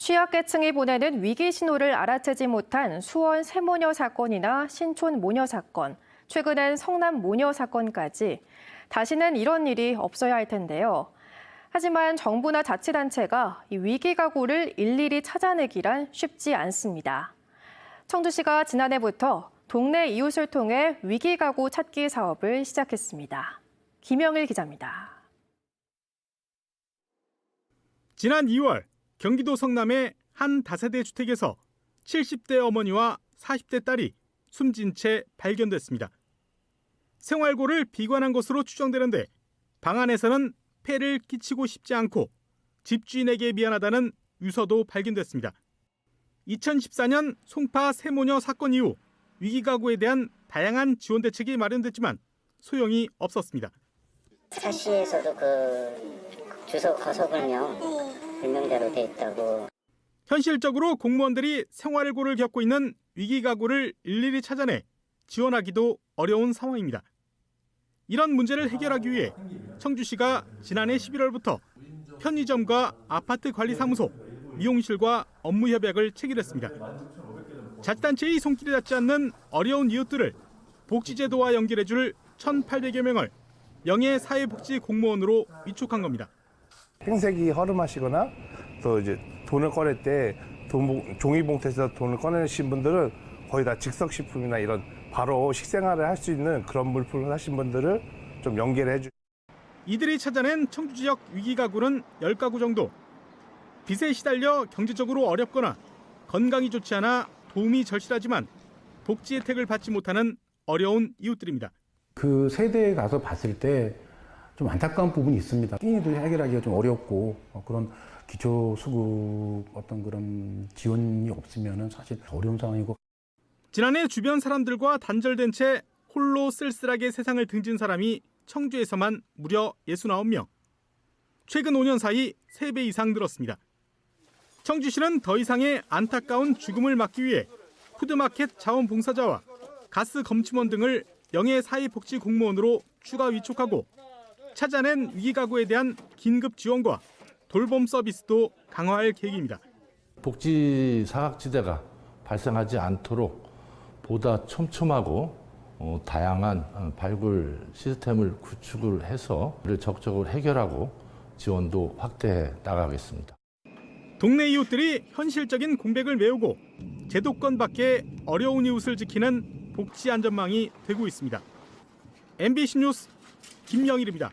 취약계층이 보내는 위기 신호를 알아채지 못한 수원 세모녀 사건이나 신촌 모녀 사건, 최근엔 성남 모녀 사건까지 다시는 이런 일이 없어야 할 텐데요. 하지만 정부나 자치단체가 이 위기 가구를 일일이 찾아내기란 쉽지 않습니다. 청주시가 지난해부터 동네 이웃을 통해 위기 가구 찾기 사업을 시작했습니다. 김영일 기자입니다. 지난 2월 경기도 성남의 한 다세대 주택에서 70대 어머니와 40대 딸이 숨진 채 발견됐습니다. 생활고를 비관한 것으로 추정되는데 방 안에서는 폐를 끼치고 싶지 않고 집주인에게 미안하다는 유서도 발견됐습니다. 2014년 송파 세모녀 사건 이후 위기가구에 대한 다양한 지원 대책이 마련됐지만 소용이 없었습니다. 사시에서도 주소 거소불명 불명대로 돼 있다고. 현실적으로 공무원들이 생활고를 겪고 있는 위기가구를 일일이 찾아내 지원하기도 어려운 상황입니다. 이런 문제를 해결하기 위해 청주시가 지난해 11월부터 편의점과 아파트 관리사무소, 미용실과 업무 협약을 체결했습니다. 자치단체의 손길이 닿지 않는 어려운 이웃들을 복지제도와 연결해줄 1,800여 명을 명예사회복지 공무원으로 위촉한 겁니다. 행색이 허름하시거나 또 이제 돈을 꺼낼 때 종이봉투에서 돈을 꺼내신 분들은 거의 다 즉석식품이나 이런 바로 식생활을 할 수 있는 그런 물품을 하신 분들을 좀 연계를 해주. 이들이 찾아낸 청주 지역 위기가구는 10가구 정도. 빚에 시달려 경제적으로 어렵거나 건강이 좋지 않아 도움이 절실하지만 복지 혜택을 받지 못하는 어려운 이웃들입니다. 그 세대에 가서 봤을 때 좀 안타까운 부분이 있습니다. 끼니도 해결하기가 좀 어렵고 그런 기초수급 어떤 그런 지원이 없으면 사실 어려운 상황이고. 지난해 주변 사람들과 단절된 채 홀로 쓸쓸하게 세상을 등진 사람이 청주에서만 무려 69명. 최근 5년 사이 3배 이상 늘었습니다. 청주시는 더 이상의 안타까운 죽음을 막기 위해 푸드마켓 자원봉사자와 가스 검침원 등을 명예사회복지 공무원으로 추가 위촉하고 찾아낸 위기가구에 대한 긴급 지원과 돌봄 서비스도 강화할 계획입니다. 복지 사각지대가 발생하지 않도록 보다 촘촘하고 다양한 발굴 시스템을 구축을 해서 이를 적극적으로 해결하고 지원도 확대해 나가겠습니다. 동네 이웃들이 현실적인 공백을 메우고 제도권 밖에 어려운 이웃을 지키는 복지 안전망이 되고 있습니다. MBC 뉴스 김영일입니다.